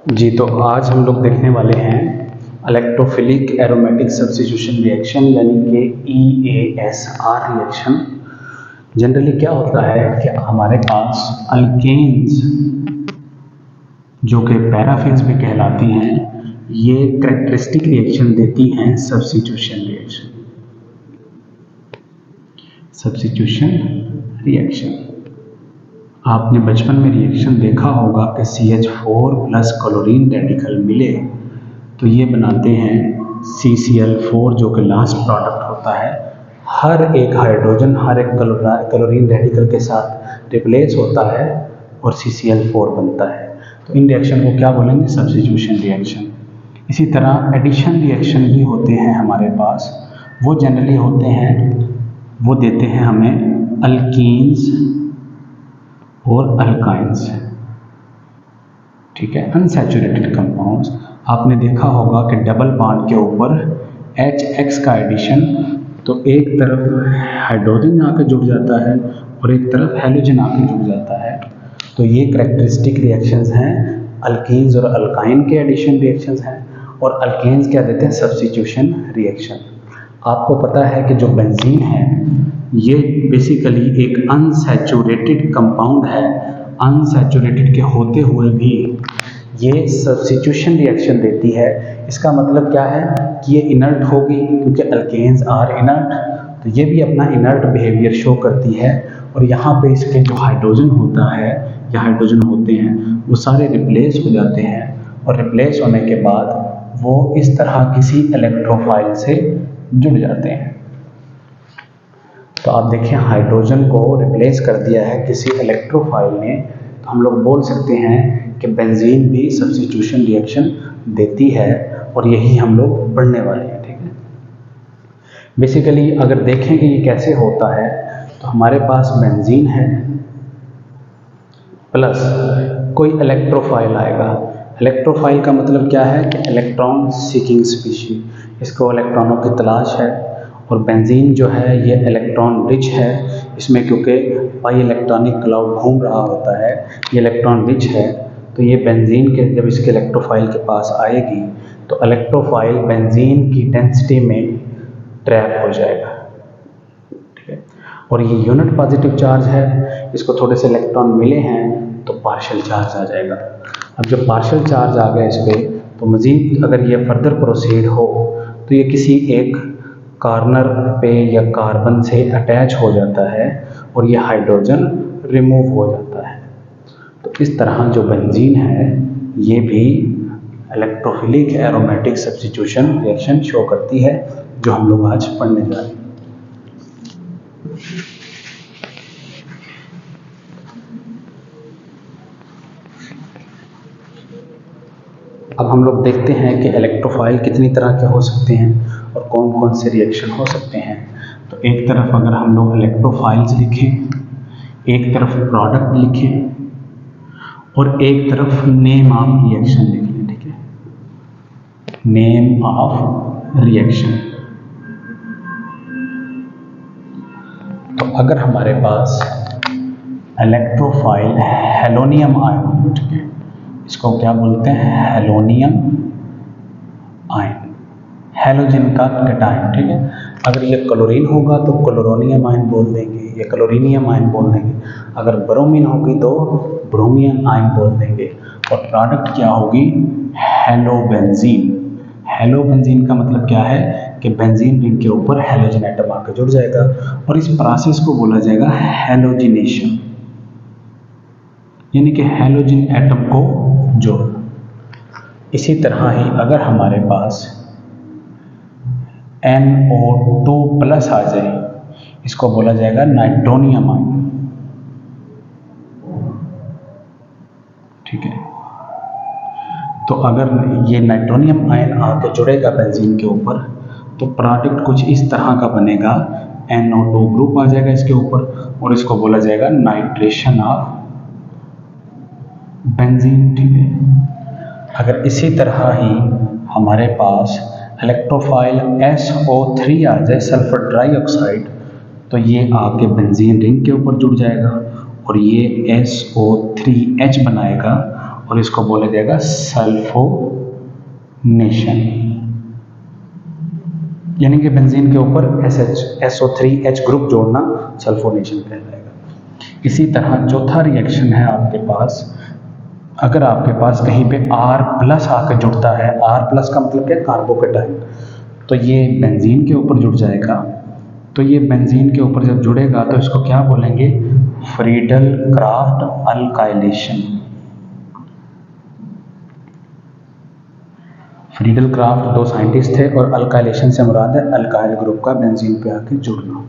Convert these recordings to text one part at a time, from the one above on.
जी, तो आज हम लोग देखने वाले हैं इलेक्ट्रोफिलिक एरोमेटिक सब्स्टिट्यूशन रिएक्शन यानी कि EASR रिएक्शन। जनरली क्या होता है कि हमारे पास अल्केन्स जो कि पैराफिन्स भी कहलाती हैं, ये कैरेक्टरिस्टिक रिएक्शन देती हैं सब्स्टिट्यूशन रिएक्शन। आपने बचपन में रिएक्शन देखा होगा कि CH4 प्लस क्लोरीन रेडिकल मिले तो ये बनाते हैं CCl4 जो कि लास्ट प्रोडक्ट होता है। हर एक हाइड्रोजन हर एक क्लोरीन रेडिकल के साथ रिप्लेस होता है और CCl4 बनता है। तो इन रिएक्शन को क्या बोलेंगे? Substitution reaction. इसी तरह एडिशन रिएक्शन भी होते हैं हमारे पास। वो जनरली होते हैं, वो देते हैं हमें अल्कीन्स और अल्काइंस, ठीक है, अनसैचुरेटेड कंपाउंड्स। आपने देखा होगा कि डबल बॉन्ड के ऊपर HX का एडिशन, तो एक तरफ हाइड्रोजन आके जुड़ जाता है और एक तरफ हेलोजन आके जुड़ जाता है। तो ये कैरेक्टरिस्टिक रिएक्शंस हैं अल्कीन्स और अल्काइन के एडिशन रिएक्शंस हैं। और अल्केन्स क्या देते हैं? Substitution reaction. आपको पता है कि जो बेंजीन है ये बेसिकली एक अनसैचुरेटेड कंपाउंड है। अनसैचुरेटेड के होते हुए भी ये सब्स्टिट्यूशन रिएक्शन देती है। इसका मतलब क्या है कि ये इनर्ट होगी, क्योंकि अल्केन्स आर इनर्ट, तो ये भी अपना इनर्ट बिहेवियर शो करती है। और यहाँ पे इसके जो हाइड्रोजन होता है या हाइड्रोजन होते हैं वो सारे रिप्लेस हो जाते हैं, और रिप्लेस होने के बाद वो इस तरह किसी इलेक्ट्रोफाइल से जुड़ जाते हैं। तो आप देखिए हाइड्रोजन को रिप्लेस कर दिया है किसी इलेक्ट्रोफाइल ने, तो हम लोग बोल सकते हैं कि बेंजीन भी सब्स्टिट्यूशन रिएक्शन देती है, और यही हम लोग पढ़ने वाले हैं, ठीक है। बेसिकली अगर देखें कि ये कैसे होता है, तो हमारे पास बेंजीन है प्लस कोई इलेक्ट्रोफाइल आएगा। इलेक्ट्रोफाइल का मतलब क्या है कि इलेक्ट्रॉन सीकिंग स्पीशीज, इसको इलेक्ट्रॉनों की तलाश है। और बेंजीन जो है ये इलेक्ट्रॉन रिच है, इसमें क्योंकि पाई इलेक्ट्रॉनिक क्लाउड घूम रहा होता है, ये इलेक्ट्रॉन रिच है। तो ये बेंजीन के जब इसके इलेक्ट्रोफाइल के पास आएगी तो इलेक्ट्रोफाइल बेंजीन की डेंसिटी में ट्रैप हो जाएगा, ठीक है। और ये यूनिट पॉजिटिव चार्ज है, इसको थोड़े से इलेक्ट्रॉन मिले हैं तो पार्शियल चार्ज आ जाएगा। अब जब पार्शियल चार्ज आ गया इस पर, तो मज़ीद अगर ये फर्दर प्रोसीड हो तो ये किसी एक कॉर्नर पे या कार्बन से अटैच हो जाता है और ये हाइड्रोजन रिमूव हो जाता है। तो इस तरह जो बेंजीन है ये भी electrophilic aromatic substitution reaction show करती है, जो हम लोग आज पढ़ने जा रहे हैं। अब हम लोग देखते हैं कि इलेक्ट्रोफाइल कितनी तरह के हो सकते हैं और कौन कौन से रिएक्शन हो सकते हैं। तो एक तरफ अगर हम लोग इलेक्ट्रोफाइल्स लिखें, एक तरफ प्रोडक्ट लिखें और एक तरफ नेम ऑफ रिएक्शन लिख लें, ठीक है, नेम ऑफ रिएक्शन। तो अगर हमारे पास इलेक्ट्रोफाइल हेलोनियम आयन, ठीक है, इसको क्या बोलते हैं? हेलोनियम आयन, हेलोजन का कैटायन, ठीक है। अगर ये क्लोरीन होगा तो क्लोरोनियम आयन बोल देंगे या क्लोरीनियम आयन बोल देंगे। अगर ब्रोमीन होगी तो ब्रोमियम आयन बोल देंगे। और प्रोडक्ट क्या होगी? हेलोबेंजीन। हेलोबेंजीन का मतलब क्या है कि बेंजीन रिंग के ऊपर हेलोजन एटम आकर जुड़ जाएगा, और इस प्रोसेस को बोला जाएगा हेलोजिनेशन, यानी कि हेलोजन एटम को जोड़ना। इसी तरह ही अगर हमारे पास NO2 प्लस आ जाए, इसको बोला जाएगा नाइट्रोनियम आयन, ठीक है। तो अगर ये नाइट्रोनियम आयन आके जुड़ेगा बेंजीन के ऊपर तो प्रोडक्ट कुछ इस तरह का बनेगा, NO2 ग्रुप आ जाएगा इसके ऊपर, और इसको बोला जाएगा नाइट्रेशन ऑफ बेंजीन, ठीक है। अगर इसी तरह ही हमारे पास इलेक्ट्रोफाइल SO3 आ जाए, सल्फर डाइऑक्साइड, तो ये आके बेंजीन रिंग के ऊपर जुड़ जाएगा और ये SO3H बनाएगा और इसको बोला जाएगा सल्फोनेशन, यानी कि बेंजीन के ऊपर SO3H ग्रुप जोड़ना सल्फोनेशन कहलाएगा। इसी तरह चौथा रिएक्शन है आपके पास, अगर आपके पास कहीं पे R+ आकर जुड़ता है, R+ का मतलब क्या, कार्बोकेटाइन, तो ये बेंजीन के ऊपर जुड़ जाएगा। तो ये बेंजीन के ऊपर जब जुड़ेगा तो इसको क्या बोलेंगे, Friedel craft alkylation. Friedel craft 2 scientist थे और अल्काइलेशन से मुराद है अल्काइल ग्रुप का बेंजीन पे आके जुड़ना।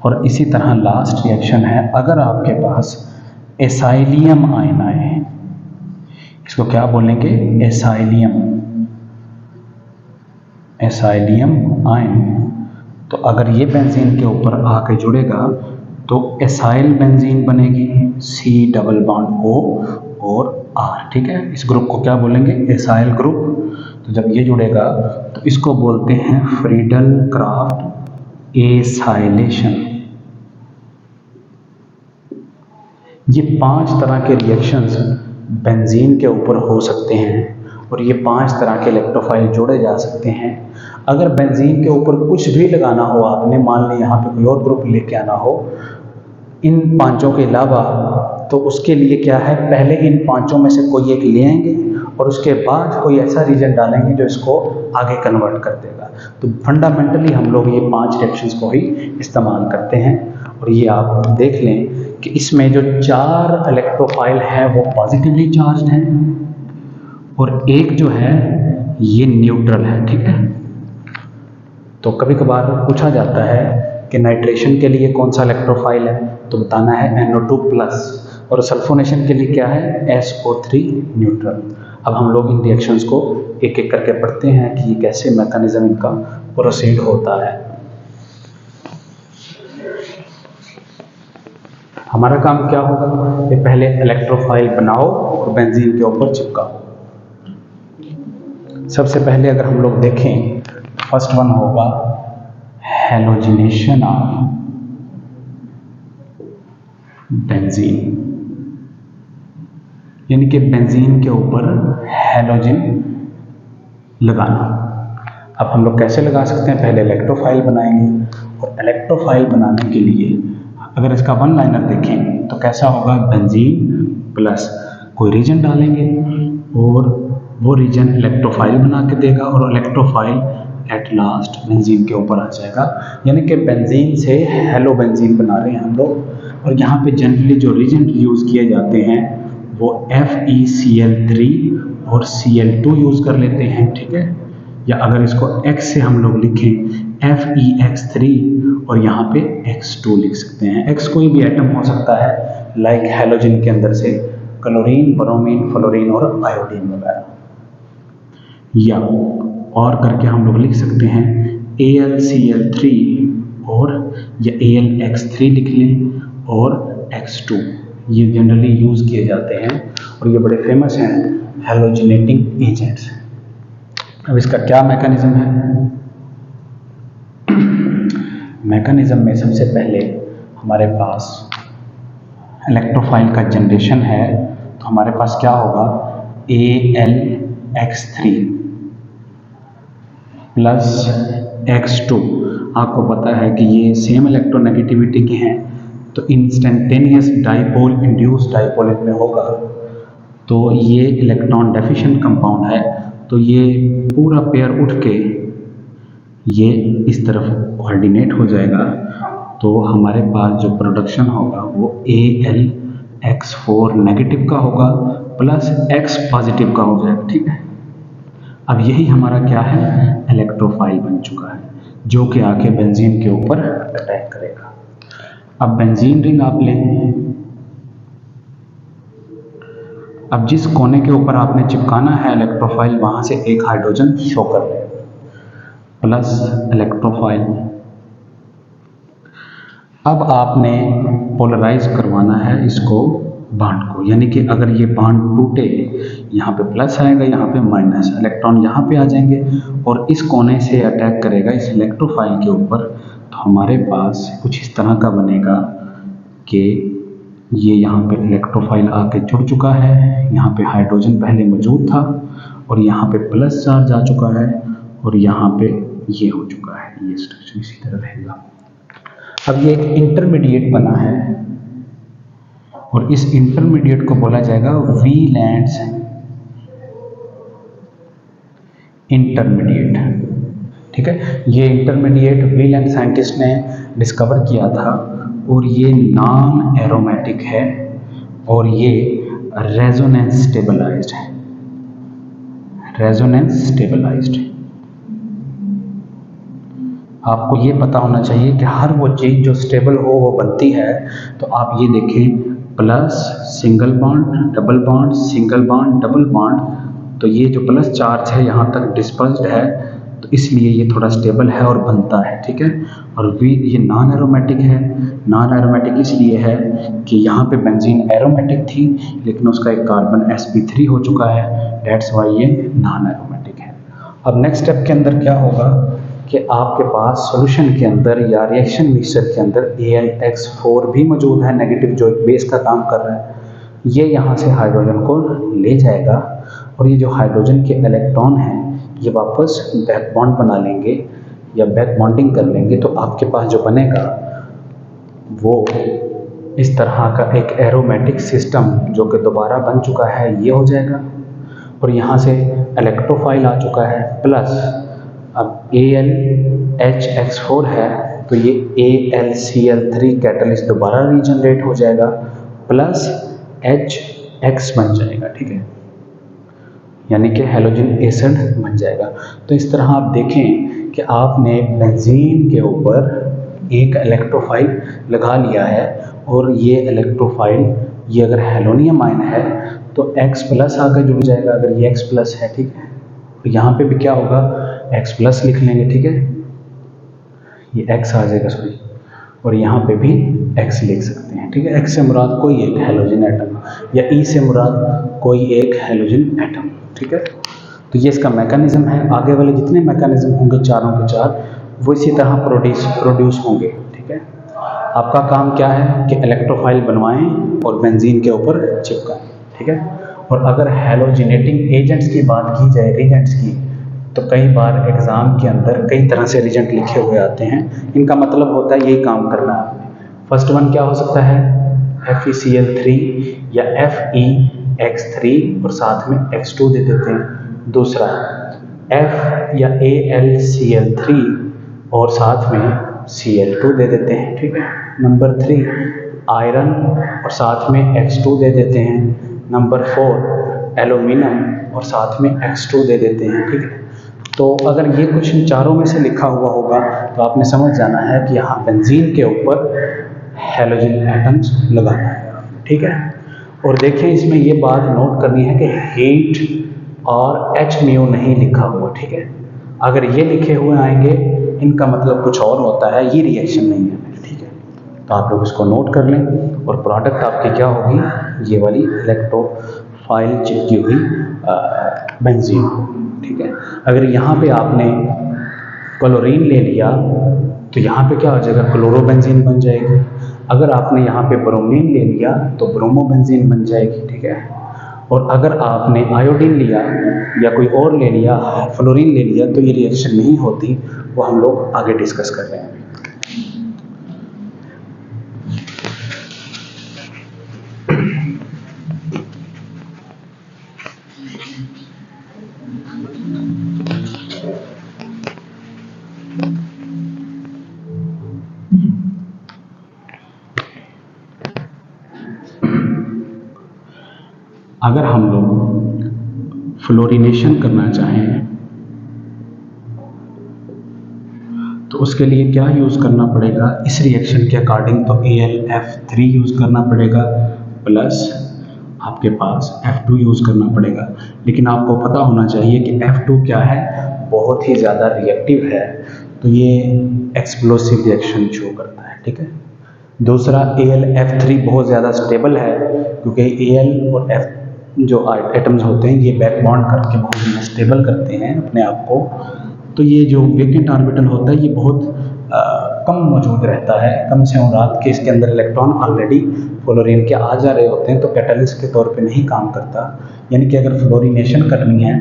और इसी तरह लास्ट रिएक्शन है, अगर आपके पास एसाइलियम आयन आए, इसको क्या बोलेंगे, एसाइलियम आयन। तो अगर ये बेंजीन के ऊपर आके जुड़ेगा तो एसाइल बेंजीन बनेगी, C+O और R, ठीक है। इस ग्रुप को क्या बोलेंगे, एसाइल ग्रुप। तो जब ये जुड़ेगा तो इसको बोलते हैं फ्रीडल क्राफ्ट एसाइलेशन। ये 5 तरह के रिएक्शंस बेंजीन के ऊपर हो सकते हैं और ये 5 तरह के इलेक्ट्रोफाइल जोड़े जा सकते हैं। अगर बेंजीन के ऊपर कुछ भी लगाना हो आपने, मान ली यहाँ पे कोई और ग्रुप लेके आना हो इन 5 के अलावा, तो उसके लिए क्या है, पहले इन 5 में से कोई एक ले आएंगे और उसके बाद कोई ऐसा रीजन डालेंगे जो इसको आगे कन्वर्ट कर देगा। तो फंडामेंटली हम लोग ये 5 रिएक्शंस को ही इस्तेमाल करते हैं। और ये आप देख लें कि इसमें जो 4 इलेक्ट्रोफाइल हैं वो पॉजिटिवली चार्ज्ड हैं और एक जो है ये न्यूट्रल है, ठीक है। तो कभी कभार पूछा जाता है कि नाइट्रेशन के लिए कौन सा इलेक्ट्रोफाइल है, तो बताना है NO2+, और सल्फोनेशन के लिए क्या है, SO3 न्यूट्रल। अब हम लोग इन रिएक्शंस को एक एक करके पढ़ते हैं कि कैसे मैकेनिज्म इनका प्रोसीड होता है। हमारा काम क्या होगा कि पहले इलेक्ट्रोफाइल बनाओ और बेंजीन के ऊपर चिपकाओ। सबसे पहले अगर हम लोग देखें, फर्स्ट वन होगा हैलोजिनेशन ऑफ बेंजीन, यानी कि बेंजीन के ऊपर हैलोजन लगाना। अब हम लोग कैसे लगा सकते हैं, पहले इलेक्ट्रोफाइल बनाएंगे और इलेक्ट्रोफाइल बनाने के लिए अगर इसका वन लाइनर देखें तो कैसा होगा, बेंजीन प्लस कोई रीजन डालेंगे और वो रीजन इलेक्ट्रोफाइल बना के देगा और इलेक्ट्रोफाइल एट लास्ट बेंजीन के ऊपर आ जाएगा। यानी कि बेंजीन से हेलो बेंजीन बना रहे हैं हम लोग। और यहाँ पे जनरली जो रीजन यूज़ किए जाते हैं वो FeCl3 और Cl2 यूज़ कर लेते हैं, ठीक है। या अगर इसको X से हम लोग लिखें FeX3 और यहाँ पे X2 लिख सकते हैं। X कोई भी एटम हो सकता है, लाइक हैलोजन के अंदर से क्लोरीन, ब्रोमीन, फ्लोरीन और आयोडीन वगैरह। या और करके हम लोग लिख सकते हैं AlCl3 और या AlX3 लिख लें और X2। ये जनरली यूज़ किए जाते हैं और ये बड़े फेमस हैं हैलोजिनेटिंग एजेंट्स। अब इसका क्या मैकेनिज्म है, मैकेनिज्म में सबसे पहले हमारे पास इलेक्ट्रोफाइल का जनरेशन है। तो हमारे पास क्या होगा, AlX3 प्लस X2। आपको पता है कि ये सेम इलेक्ट्रोनेगेटिविटी के हैं, तो इंस्टेंटेनियस डाइपोल, इंड्यूस डाइपोल इनमें होगा। तो ये इलेक्ट्रॉन डेफिशिएंट कंपाउंड है, तो ये पूरा पेयर उठ के ये इस तरफ कोऑर्डिनेट हो जाएगा। तो हमारे पास जो प्रोडक्शन होगा वो AlX4 नेगेटिव का होगा प्लस X पॉजिटिव का हो जाएगा, ठीक है। अब यही हमारा क्या है, इलेक्ट्रोफाइल बन चुका है जो कि आके बेंजीन के ऊपर अटैक करेगा। अब बेंजीन रिंग आप लें, अब जिस कोने के ऊपर आपने चिपकाना है इलेक्ट्रोफाइल, वहां से एक हाइड्रोजन शो कर ले प्लस इलेक्ट्रोफाइल। अब आपने पोलराइज करवाना है इसको बांड को, यानी कि अगर ये बांड टूटे, यहाँ पे प्लस आएगा, यहाँ पे माइनस, इलेक्ट्रॉन यहाँ पे आ जाएंगे और इस कोने से अटैक करेगा इस इलेक्ट्रोफाइल के ऊपर। तो हमारे पास कुछ इस तरह का बनेगा कि ये यहाँ पे इलेक्ट्रोफाइल आके जुड़ चुका है, यहाँ पे हाइड्रोजन पहले मौजूद था और यहाँ पे प्लस चार्ज आ चुका है और यहाँ पे ये हो चुका है, ये स्ट्रक्चर इसी तरह रहेगा। अब ये एक इंटरमीडिएट बना है और इस इंटरमीडिएट को बोला जाएगा वीलैंड्स इंटरमीडिएट, ठीक है। ये इंटरमीडिएट वीलैंड साइंटिस्ट ने डिस्कवर किया था और ये नॉन एरोमेटिक है और ये रेजोनेंस स्टेबलाइज्ड है, रेजोनेंस स्टेबलाइज्ड। आपको ये पता होना चाहिए कि हर वो चीज़ जो स्टेबल हो वो बनती है। तो आप ये देखें, plus single bond double bond single bond double bond, तो ये जो प्लस चार्ज है यहाँ तक डिस्पर्स्ड है, तो इसलिए ये थोड़ा स्टेबल है और बनता है, ठीक है। और ये नॉन एरोमेटिक है। नॉन एरोमेटिक इसलिए है कि यहाँ पे बेंजीन एरोमेटिक थी लेकिन उसका एक कार्बन sp3 हो चुका है, डेट्स वाई ये नॉन एरोमेटिक है। अब नेक्स्ट स्टेप के अंदर क्या होगा कि आपके पास सॉल्यूशन के अंदर या रिएक्शन मिक्सचर के अंदर AlX4 भी मौजूद है, नेगेटिव, जो एक बेस का काम कर रहा है। ये यहाँ से हाइड्रोजन को ले जाएगा और ये जो हाइड्रोजन के इलेक्ट्रॉन हैं ये वापस बैक बॉन्ड बना लेंगे या बैक बॉन्डिंग कर लेंगे। तो आपके पास जो बनेगा वो इस तरह का एक एरोमेटिक सिस्टम जो कि दोबारा बन चुका है, ये हो जाएगा। और यहाँ से इलेक्ट्रोफाइल आ चुका है, प्लस अब AlHX4 है तो ये AlCl3 कैटलिस्ट दोबारा रीजनरेट हो जाएगा, प्लस HX बन जाएगा, ठीक है, यानी कि हैलोजन एसिड बन जाएगा। तो इस तरह आप देखें कि आपने बेंजीन के ऊपर एक इलेक्ट्रोफाइल लगा लिया है और ये इलेक्ट्रोफाइल, ये अगर हेलोनियम आयन है तो X प्लस आकर जुड़ जाएगा, अगर ये X प्लस है, ठीक है। और यहाँ पे भी क्या होगा, X प्लस लिख लेंगे, ठीक है, ये X आ जाएगा, सॉरी, और यहाँ पे भी X लिख सकते हैं, ठीक है। X से मुराद कोई एक हैलोजन एटम या E से मुराद कोई एक हैलोजन एटम, ठीक है। तो ये इसका मैकेनिज्म है। आगे वाले जितने मैकेनिज्म होंगे चारों के चार वो इसी तरह प्रोड्यूस होंगे, ठीक है। आपका काम क्या है कि इलेक्ट्रोफाइल बनवाएं और बेंजीन के ऊपर चिपकाएं, ठीक है। और अगर हैलोजिनेटिंग एजेंट्स की बात की जाए, रिजेंट्स की, तो कई बार एग्ज़ाम के अंदर कई तरह से रिजेंट लिखे हुए आते हैं। इनका मतलब होता है यही काम करना है आपने। फर्स्ट वन क्या हो सकता है, FeCl3 या FeX3 और साथ में X2 दे देते हैं। दूसरा F या AlCl3 और साथ में Cl2 दे देते हैं, ठीक है। नंबर 3 आयरन और साथ में X2 दे देते हैं। नंबर 4 एल्यूमिनियम और साथ में X2 दे देते हैं, ठीक है। तो अगर ये कुछ इन चारों में से लिखा हुआ होगा तो आपने समझ जाना है कि यहाँ बेंजीन के ऊपर हैलोजन एटम्स लगाना है, ठीक है। और देखें इसमें ये बात नोट करनी है कि हीट और H-म्यू नहीं लिखा हुआ, ठीक है। अगर ये लिखे हुए आएंगे इनका मतलब कुछ और होता है, ये रिएक्शन नहीं है, ठीक है। तो आप लोग इसको नोट कर लें और प्रोडक्ट आपकी क्या होगी, ये वाली इलेक्ट्रोफाइल चिपकी हुई बेंजीन, ठीक है। अगर यहाँ पे आपने क्लोरीन ले लिया तो यहाँ पे क्या हो जाएगा, क्लोरोबेंजीन बन जाएगी। अगर आपने यहाँ पे ब्रोमीन ले लिया तो ब्रोमोबेंजीन बन जाएगी, ठीक है। और अगर आपने आयोडीन लिया या कोई और ले लिया, फ्लोरीन ले लिया, तो ये रिएक्शन नहीं होती, वो हम लोग आगे डिस्कस कर रहे हैं। अगर हम लोग फ्लोरिनेशन करना चाहें तो उसके लिए क्या यूज़ करना पड़ेगा, इस रिएक्शन के अकॉर्डिंग तो AlF3 यूज़ करना पड़ेगा, प्लस आपके पास F2 यूज़ करना पड़ेगा। लेकिन आपको पता होना चाहिए कि F2 क्या है, बहुत ही ज़्यादा रिएक्टिव है, तो ये एक्सप्लोसिव रिएक्शन शो करता है, ठीक है। दूसरा AlF3 बहुत ज़्यादा स्टेबल है क्योंकि Al और F जो एटम्स होते हैं ये बैक बॉन्ड करके बहुत ज़्यादा स्टेबल करते हैं अपने आप को। तो ये जो वेकेंट ऑर्बिटल होता है ये बहुत कम मौजूद रहता है, कम से कम रात के इसके अंदर इलेक्ट्रॉन ऑलरेडी फ्लोरीन के आ जा रहे होते हैं, तो कैटलिस्ट के तौर पे नहीं काम करता। यानी कि अगर फ्लोरीनेशन करनी है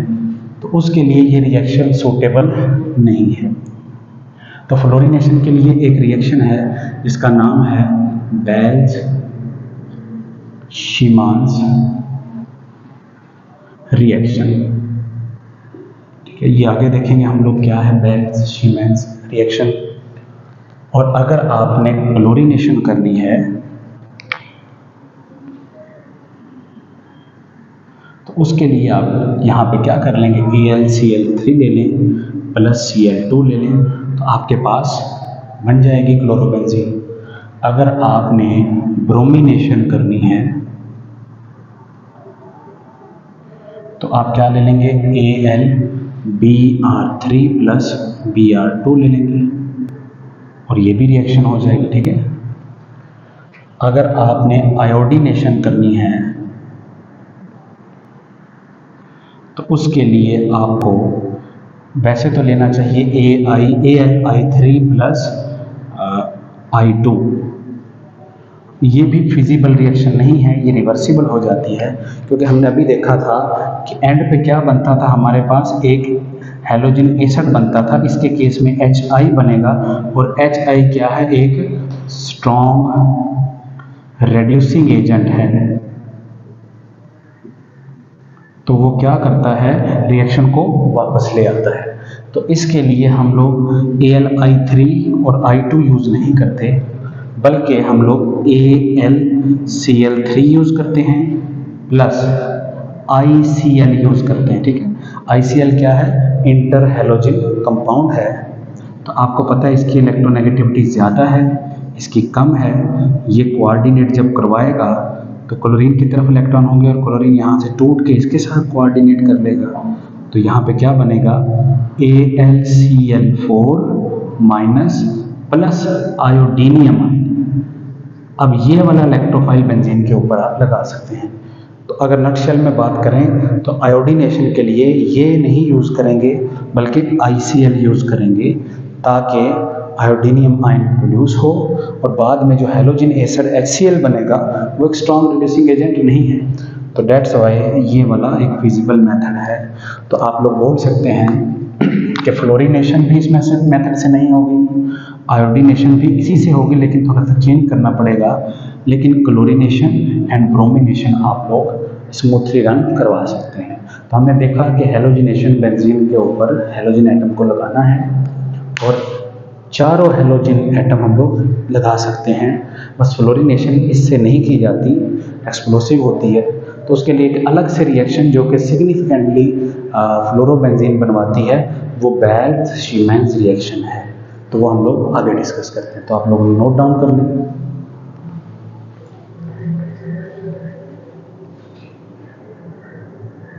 तो उसके लिए ये रिएक्शन सूटेबल नहीं है। तो फ्लोरीनेशन के लिए एक रिएक्शन है जिसका नाम है बेल्ज-शीमांस रिएक्शन। ठीक है, ये आगे देखेंगे हम लोग क्या है बेल्ज-शीमांस रिएक्शन। और अगर आपने क्लोरीनेशन करनी है तो उसके लिए आप यहाँ पे क्या कर लेंगे, AlCl3 ले लें प्लस Cl2 ले लें, तो आपके पास बन जाएगी क्लोरोबेंजीन। अगर आपने ब्रोमिनेशन करनी है तो आप क्या ले लेंगे, AlBr3 प्लस Br2 ले लेंगे और ये भी रिएक्शन हो जाएगी। ठीक है, अगर आपने आयोडीनेशन करनी है तो उसके लिए आपको वैसे तो लेना चाहिए AlI3 प्लस I2। ये भी फिजिबल रिएक्शन नहीं है, ये रिवर्सिबल हो जाती है, क्योंकि हमने अभी देखा था कि एंड पे क्या बनता था, हमारे पास एक हैलोजन एसिड बनता था, इसके केस में HI बनेगा और HI क्या है, एक स्ट्रॉन्ग रेड्यूसिंग एजेंट है। तो वो क्या करता है, रिएक्शन को वापस ले आता है। तो इसके लिए हम लोग AlI3 और I2 यूज़ नहीं करते, बल्कि हम लोग AlCl3 यूज़ करते हैं प्लस ICl यूज़ करते हैं। ठीक है, ICl क्या है, इंटर हैलोजन कंपाउंड है। तो आपको पता है इसकी इलेक्ट्रोनेगेटिविटी ज़्यादा है, इसकी कम है। ये कोऑर्डिनेट जब करवाएगा तो क्लोरीन की तरफ इलेक्ट्रॉन होंगे और क्लोरीन यहाँ से टूट के इसके साथ कोऑर्डिनेट कर लेगा। तो यहाँ पे क्या बनेगा, AlCl4 माइनस प्लस आयोडीनियम। अब ये वाला इलेक्ट्रोफाइल बेंजीन के ऊपर आप लगा सकते हैं। तो अगर नटशेल में बात करें तो आयोडीनेशन के लिए ये नहीं यूज़ करेंगे बल्कि ICl यूज़ करेंगे, ताकि आयोडीनियम आयन प्रोड्यूस हो और बाद में जो हैलोजन एसिड HCl बनेगा वो एक स्ट्रॉन्ग रिड्यूसिंग एजेंट नहीं है। तो डेट्स वाई ये वाला एक फिजिबल मेथड है। तो आप लोग बोल सकते हैं कि फ्लोरीनेशन भी इस मेथड से नहीं होगी, आयोडीनेशन भी इसी से होगी, लेकिन थोड़ा सा चेंज करना पड़ेगा। लेकिन क्लोरीनेशन एंड ब्रोमिनेशन आप लोग स्मूथली रन करवा सकते हैं। तो हमने देखा कि हैलोजिनेशन बेंजीन के ऊपर हैलोजन एटम को लगाना है और चारों हैलोजन एटम हम लोग लगा सकते हैं। बस फ्लोरीनेशन इससे नहीं की जाती, एक्सप्लोसिव होती है। तो उसके लिए एक अलग से रिएक्शन जो कि सिग्निफिकेंटली फ्लोरोबेंजीन बनवाती है, वो बेल्ज-शीमांस रिएक्शन है। तो वो हम लोग आगे डिस्कस करते हैं। तो आप लोग नोट डाउन कर लें।